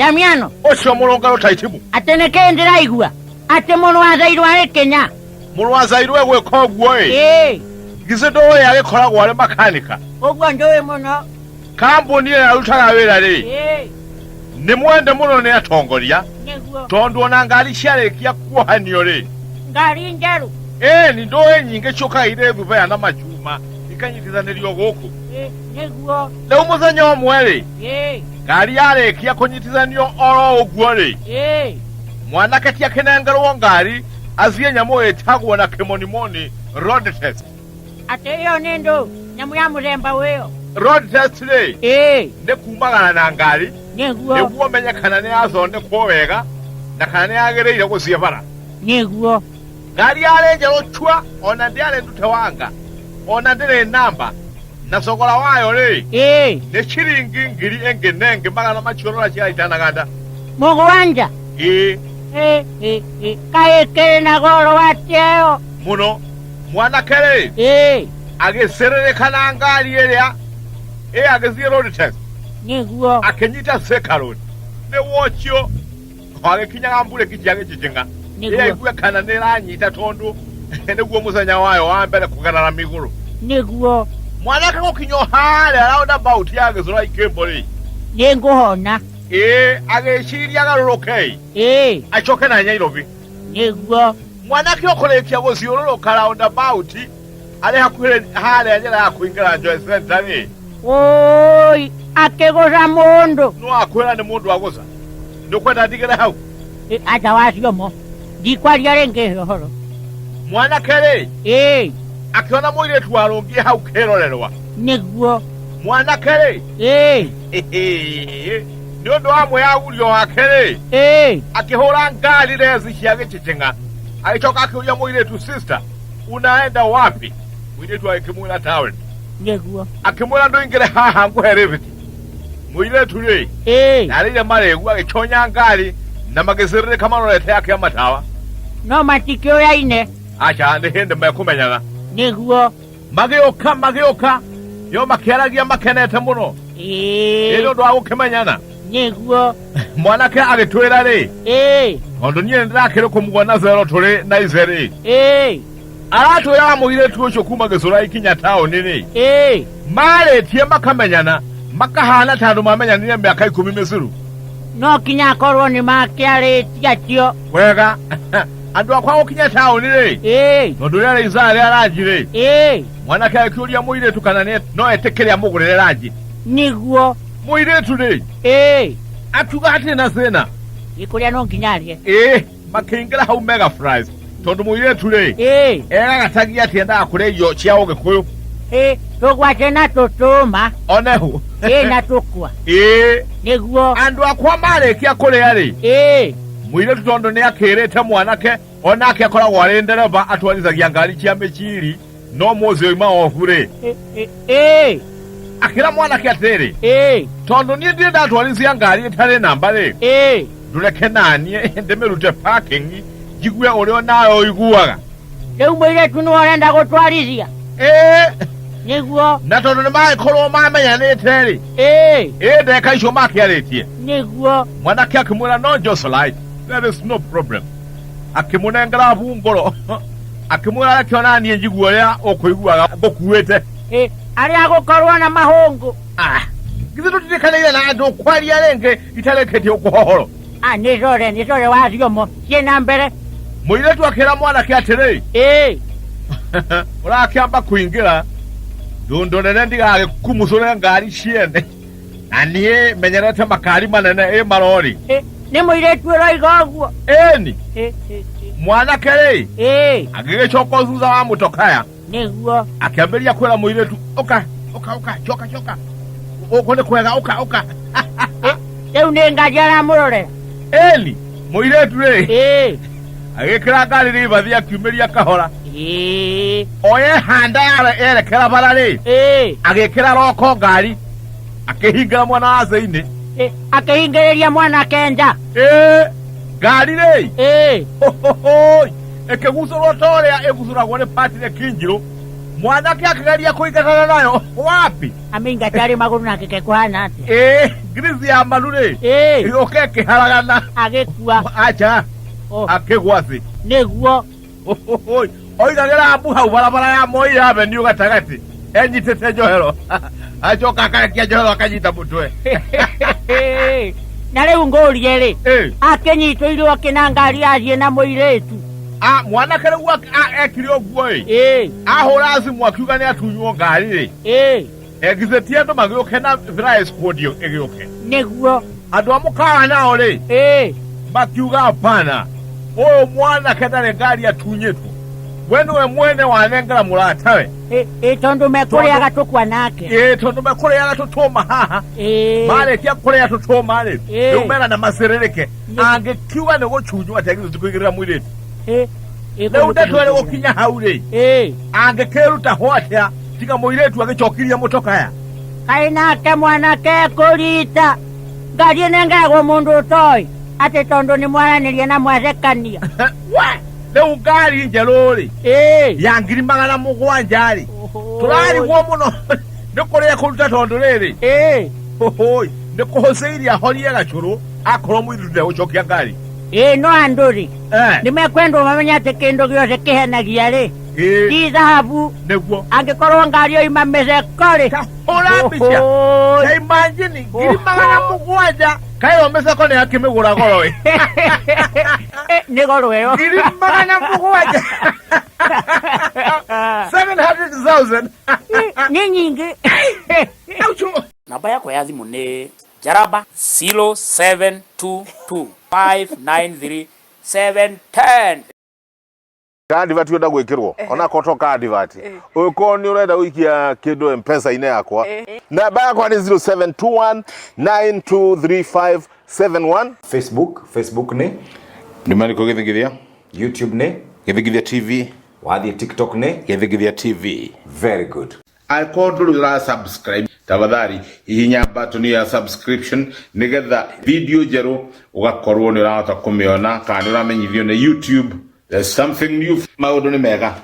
Damiano. Osho mulongalo taitimu. Ateneke ndira igua. Ate mono wazairwa ale Kenya. Mono wazairwa gwe kogwe. Gizedo yale kola wale makanika. Ogwa ndowe mono. Kampuni ya lutala le. Ne mwende muno ne atongolia. Tondo nangali shale kia kuhanyo le. Ngari njeru. Ni ndowe nyinge choka ile buba ya na majuma. Ikanyitiza nelio goko. Neguo. Le umuzanya omwele. Ngari yale kia konyitiza niyo oro ogwole. Mwana kati ya kenangalo wangari aziye nyamo etagwa na kemonimoni road test. Ate yo nendo nyamu ya muremba weyo. Road test le. Ne kumagana na ngari. Neguo. Neguo menya kanane azonde kwowega na kanane agereire kusiyabara. Neguo. Ngari yale njalo chwa ona ndiale ndutewanga. Ona ndile namba. Na sokola wayo le. Ne chiringi ngiri engenenge magana machorora chia itanaganda. Mungu wanja. Kaekele na goro wateo. Muno mwana kere. Ageserere kana ngari elea. Agezie road test. Neguo. Akenyita sekaroni. Ne wochyo. Kwage kinyagambule kijage chichenga. Igwe kana nelanyi tatondo. Neguo musanya wayo ambele kugana na miguru. Neguo. Mwana kako kinyohale around about yage zora ikembole. Nenguhona. Ageshiri yagaroroke. Achoke na nyairobi. Neguo. Mwana kyokole kyago ziyororoka around about. Ale hakwele hale anyela yakuingala Joy Center ni. Oi, akegoza mondo. No akwela ne mondo agoza. Ndokwenda digera hau. Aja wasyomo. Dikwali yarenge horo. Mwana kere. Akiona mwile tuwarongi hau kerolelwa. Neguo. Mwana kere. Nyondo amwe ya ulio akere. Akihora ngali lezi shiage chichenga. Alichoka akiulia mwile tu sister. Unaenda wapi? Mwile tu akimwila town. Neguo. Akimwila ndo ingere haha nguhereviti. Mwile tu le. Nalile mare uwa kichonya ngali. Na magezerere kama nolete yake ya matawa. No matikio ya ine. Acha ande hende mekumenyaga. Neguo. Magioka. Yo makiaragia makenete muno. Elo ndo agukemanyana. Neguo. Mwanake agitwira ri. Ondo nye ndakire kumugwana zero tole na izeri. Arato ya muire tuocho kuma gesora ikinya tawo nini. Mare tie makamenyana. Makahana tandu mamenyana ni mbaka 10 mesuru. No kinya korwo ni makiare tiatio. Wega. Andu akwa kinya tawo nini. Ondo yale izari arajire. Mwanake akiulia muire tukanane no etekeria mugurire raji. Niguo. Muire tude. Atugate na sena. Ikulia no kinyarie. Makingela hau mega fries. Tondu muire tude. Gatagia tienda akure yo chiao gikuyu. Tugwate na tutuma. Onehu. Na tukwa. Niguo. Andu akwa mare kia kule yari. Muire tutondo ni akirete mwanake. Onake akora warendereba atwalizagia ngari chia mechiri. No moze ima ofure. Akira mwanake atere. Tondo ni ndi ndatwalizia ngari etare namba le. Duleke nani ndemerute parking. Jigwe oleo nayo iguaga. Leo mwile tunuorenda gutwarizia. Niguo. Na tondo mai koro mamenya netere. Deka isho makiaretie. Niguo. Mwanake akimura no just like. There is no problem. Akimuna ngara bungoro. Akimura akiona ni njigwe ya okuiguaga gokuwete. Ari agokorwa na mahongo. Gizeto titekana na ndo kwali yarenge italekete okuhohoro. Nizore wazyomo. Yena mbere. Mwile tu akira mwana kiatere. Ora akiamba kuingira. Ndo ndiga kumusore ngari shiende. Anie menyerete makari manene marori. Ne mwile tu ro igogwo. Mwana kere. Agege choko zuza wa mutokaya. Niguo. Akiambelia kwela mwile tu. Oka. Choka. Okone kwega oka. Leo nengajana murore. Mwile tu le. Agekira ngari ni bathia kiumeria kahora. Oye handa yare kera barare. Agekira roko ngari. Akehinga mwana azeine. Akehingereria mwana kenja. Ngari le. Ekeguso rotoria egusura gone party le kinjiro. mwanake akigaria kuigatana nayo wapi aminga tari maguru na keke kwana ati grizi ya malure okeke haragana agekua acha akegwasi neguo oigagera abu hau barabara ya Moi Avenue gatagati enyitete njohero achoka akarekia njohero akanyita mutwe na rĩu ngũrie rĩ akenyitwo irwo kĩnangari athiĩ na mũirĩtu mwanake rĩu ekire ũguo ahũra thimũ akiuga nĩ atunywo ngari rĩ egithĩtie andũ magĩũke na thrice squad ĩgĩũke nĩguo andũ a mũkawa nao rĩ makiuga hapana ũyũ mwanake ndarĩ ngari atunyĩtwo we nĩwe mwene wanengera mũratawe tondũ mekũrĩaga tũkwa nake tondũ mekũrĩaga tũtũma haha marĩkia kũrĩa tũtũma rĩ rĩu mena na macĩrĩrĩke angĩkiuga nĩ gũchunywo atĩ agithĩti kũigĩrĩra mũirĩtu rĩu ndeto ĩrĩ gũkinya hau rĩ angĩkĩruta ho atĩa tiga mũirĩtu agĩcokirie mũtokaya kaĩ nake mwanake kũrita ngari ĩnengeragwo mũndũ ũtoĩ atĩ tondũ nĩ mwaranĩria na mwathekania rĩu ngari njerũ rĩ ya 700 rĩ tũrarigwo mũno nĩ kũrĩa kũruta tondũ rĩrĩ nĩ kũhũcĩirie ahorie gacũrũ akorwo mũirĩtu ndegũcokia ngari no andũ rĩ nĩ mekwendwo mamenya atĩ kĩndũ gĩothe kĩhenagia rĩ ti thahabu nĩguo angĩkorwo ngari oima mĩceko rĩ hũra mbica na imagine 700 kayo mĩceko nĩ akĩmĩgũra goro nĩ goro ĩyo 700 700,000 nĩ nyingĩ namba yakwa ya thimũ nĩ Njaramba 0722593710 Advert yoda gwikirwo ona kotoka advert uko ni urenda uikia kindu M-Pesa-ine yakwa namba yakwa ni 0721923571 Facebook ni Nimariko Githingithia YouTube ni Githingithia TV wathi TikTok ni Githingithia TV very good Alkodru la subscribe tafadhali ihinya button ya subscription nigetha video jero ugakorwo ni urahota kumiona kana uramenyithio na YouTube. There's something new maundu ni mega